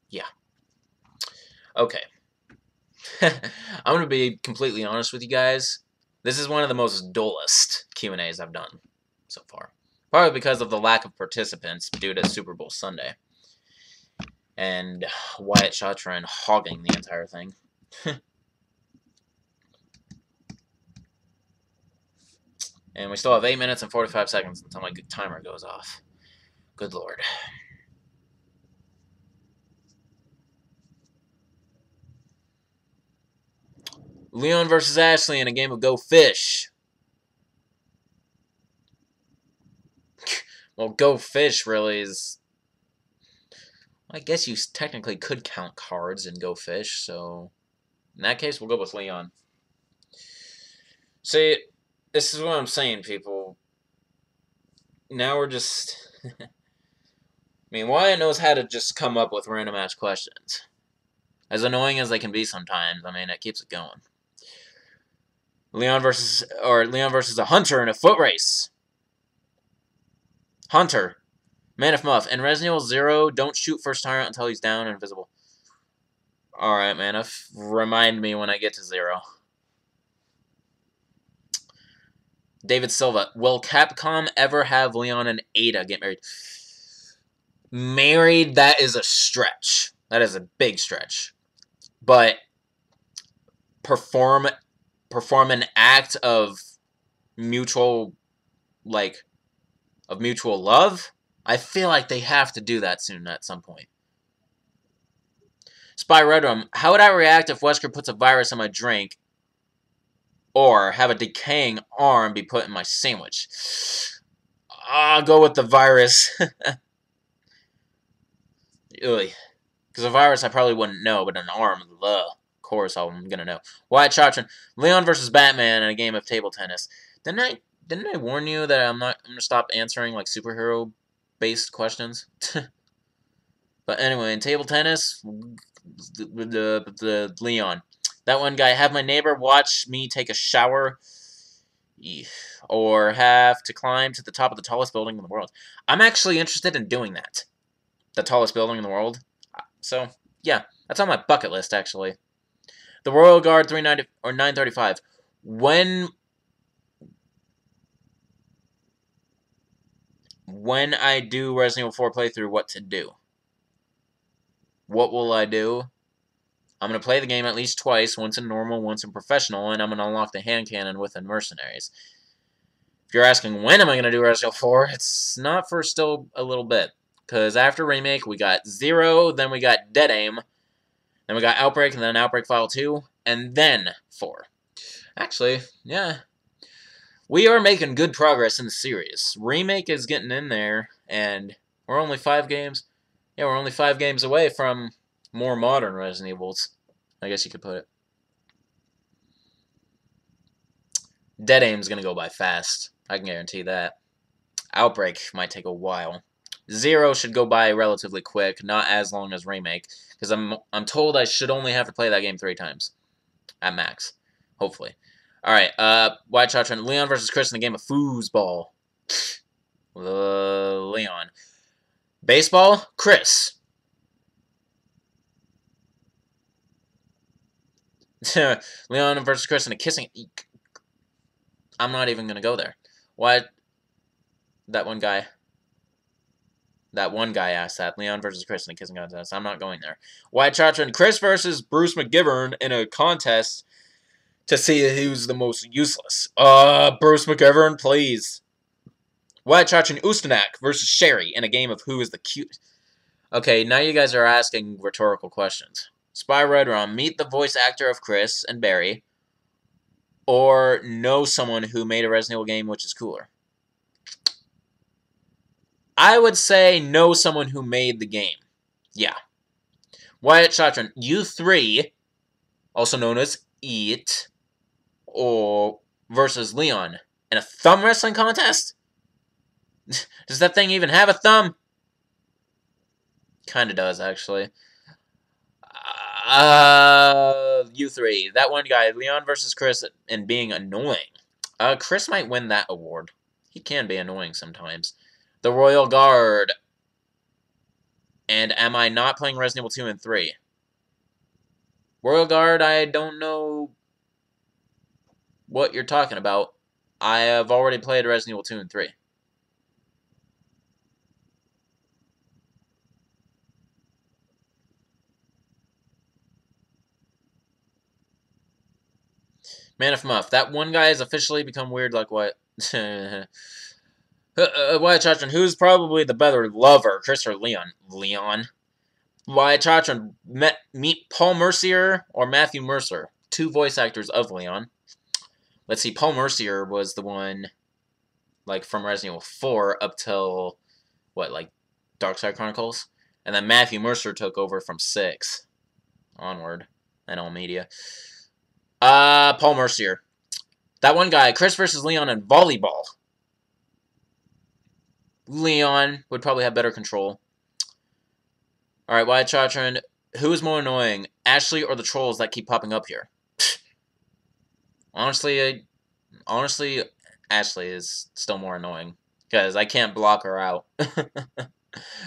Yeah. Okay. I'm going to be completely honest with you guys. This is one of the most dullest Q&As I've done so far. Probably because of the lack of participants due to Super Bowl Sunday. And Wyatt Chatron hogging the entire thing. And we still have 8 minutes and 45 seconds until my timer goes off. Good lord. Leon versus Ashley in a game of Go Fish. Well, Go Fish really is... I guess you technically could count cards and Go Fish, so... In that case, we'll go with Leon. See, this is what I'm saying, people. Now we're just... I mean, Wyatt knows how to just come up with random-ass questions. As annoying as they can be sometimes, I mean, it keeps it going. Leon versus a hunter in a foot race. Hunter. Manif Muff. In Resident Evil 0, don't shoot first tyrant until he's down and invisible. Alright, Manif. Remind me when I get to 0. David Silva. Will Capcom ever have Leon and Ada get married? Married, that is a stretch. That is a big stretch. But perform an act of mutual love? I feel like they have to do that soon at some point. Spy Redrum, how would I react if Wesker puts a virus in my drink or have a decaying arm be put in my sandwich? I'll go with the virus. Because a virus I probably wouldn't know, but an arm, of course I'm going to know. Wyatt Chatron, Leon versus Batman in a game of table tennis. Didn't I warn you that I'm going to stop answering like superhero-based questions? But anyway, in table tennis, the Leon. That one guy, have my neighbor watch me take a shower Or have to climb to the top of the tallest building in the world. I'm actually interested in doing that. The tallest building in the world. So, yeah, that's on my bucket list, actually. The Royal Guard 390 or 935. When I do Resident Evil 4 playthrough, what to do? What will I do? I'm going to play the game at least twice, once in normal, once in professional, and I'm going to unlock the hand cannon within Mercenaries. If you're asking when am I going to do Resident Evil 4, it's not for still a little bit. Because after Remake, we got Zero, then we got Dead Aim, then we got Outbreak, and then Outbreak File 2, and then 4. Actually, yeah. We are making good progress in the series. Remake is getting in there, and we're only 5 games. Yeah, we're only 5 games away from more modern Resident Evils, I guess you could put it. Dead Aim's gonna go by fast. I can guarantee that. Outbreak might take a while. Zero should go by relatively quick, not as long as Remake, because I'm told I should only have to play that game 3 times at max, hopefully. All right, White Shot Trend. Leon versus Chris in the game of foosball. Leon. Baseball, Chris. Leon versus Chris in a kissing. I'm not even gonna go there. Why? That one guy asked that. Leon versus Chris in a kissing contest. I'm not going there. White Chatron. Chris versus Bruce McGivern in a contest to see who's the most useless. Bruce McGivern, please. White Chatron Ustanak versus Sherry in a game of who is the cute. Okay, now you guys are asking rhetorical questions. Spy Redrum, meet the voice actor of Chris and Barry, or know someone who made a Resident Evil game which is cooler. I would say know someone who made the game. Yeah. Wyatt Shotron, you 3, also known as Eat, or versus Leon in a thumb wrestling contest? Does that thing even have a thumb? Kinda does, actually. You 3. That one guy, Leon versus Chris, and being annoying. Chris might win that award. He can be annoying sometimes. The Royal Guard. And am I not playing Resident Evil 2 and 3? Royal Guard, I don't know what you're talking about. I have already played Resident Evil 2 and 3. Man of Muff. That one guy has officially become weird like what? Wyatt Chachran, who's probably the better lover, Chris or Leon? Leon. Wyatt Chachran, meet Paul Mercier or Matthew Mercer, 2 voice actors of Leon. Let's see, Paul Mercier was the one, like, from Resident Evil 4 up till, what, like, Darkside Chronicles? And then Matthew Mercer took over from 6 onward, and all media. Paul Mercier. That one guy, Chris versus Leon in volleyball. Leon would probably have better control. Alright, Wyatt Chachran, who is more annoying, Ashley or the trolls that keep popping up here? Honestly, Ashley is still more annoying, because I can't block her out.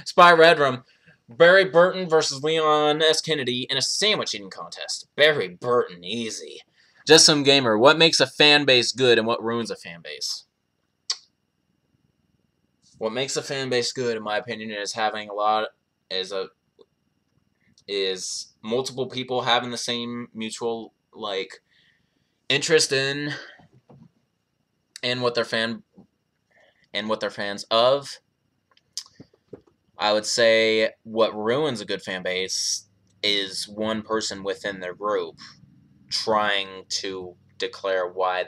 Spy Redrum, Barry Burton versus Leon S. Kennedy in a sandwich eating contest. Barry Burton, easy. Just some gamer. What makes a fan base good and what ruins a fan base? What makes a fan base good, in my opinion, is having is multiple people having the same mutual interest in what they're fans of. I would say what ruins a good fan base is one person within their group trying to declare why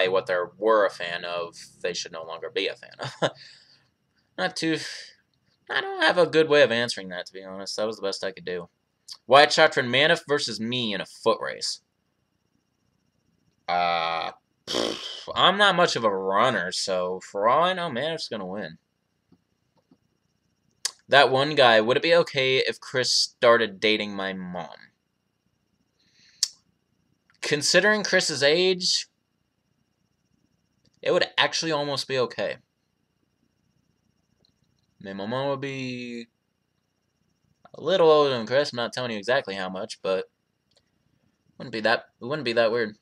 what they were a fan of, they should no longer be a fan of. I don't have a good way of answering that, to be honest. That was the best I could do. Wyatt Chatron, Manif versus me in a foot race. I'm not much of a runner, so for all I know, Manif's gonna win. That one guy, would it be okay if Chris started dating my mom? Considering Chris's age, it would actually almost be okay. I mean, my mom would be a little older than Chris. I'm not telling you exactly how much, but it wouldn't be that weird.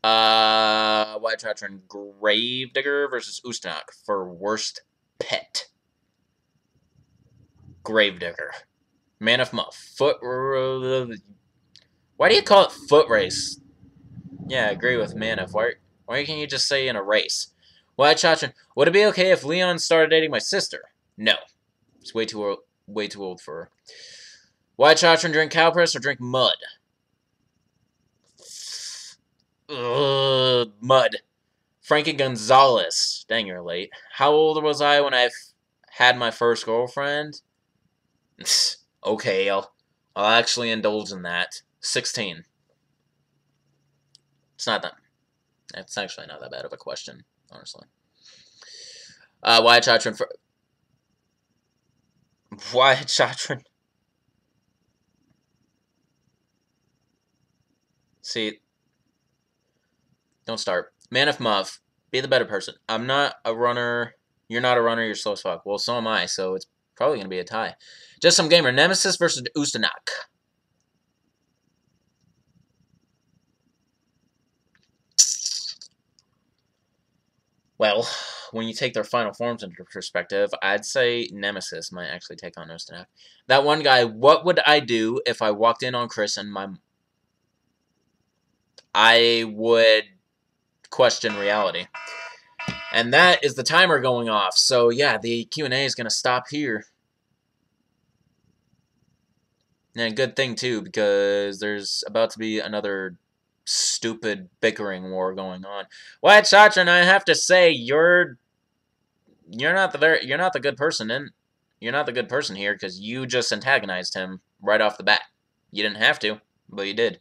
White Tractor and Gravedigger versus Ustanok for worst pet. Gravedigger. Man of Muff. Why do you call it foot race? Yeah, I agree with Man of. Why can't you just say in a race? White Tractor. Would it be okay if Leon started dating my sister? No. It's way too old for her. White Tractor drink cow piss or drink mud? Mud. Frankie Gonzalez. Dang, you're late. How old was I when I had my first girlfriend? Okay, I'll actually indulge in that. 16. It's not that. It's actually not that bad of a question, honestly. Wyatt Chatron for Wyatt Chatron. See, don't start. Man of Muff, be the better person. I'm not a runner. You're not a runner. You're slow as fuck. Well, so am I. So it's probably gonna be a tie. Just some gamer. Nemesis versus Ustanok. Well, when you take their final forms into perspective, I'd say Nemesis might actually take on Ustanok. That one guy. What would I do if I walked in on Chris and I would question reality. And that is the timer going off. So, yeah, the Q&A is going to stop here. And a good thing, too, because there's about to be another stupid bickering war going on. Wyatt Chatron, I have to say, you're not the good person you're not the good person here because you just antagonized him right off the bat. You didn't have to, but you did.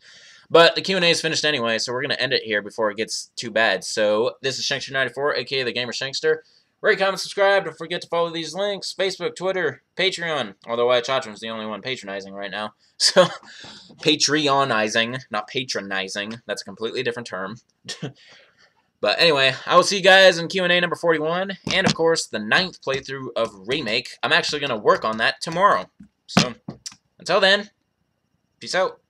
But the Q&A is finished anyway, so we're going to end it here before it gets too bad. So, this is Shankster94, aka The Gamer Shankster. Rate, comment, subscribe. Don't forget to follow these links. Facebook, Twitter, Patreon. Although Wyatt Chatron's the only one patronizing right now. So, Patreonizing, not patronizing. That's a completely different term. But anyway, I will see you guys in Q&A number 41. And, of course, the 9th playthrough of Remake. I'm actually going to work on that tomorrow. So, until then, peace out.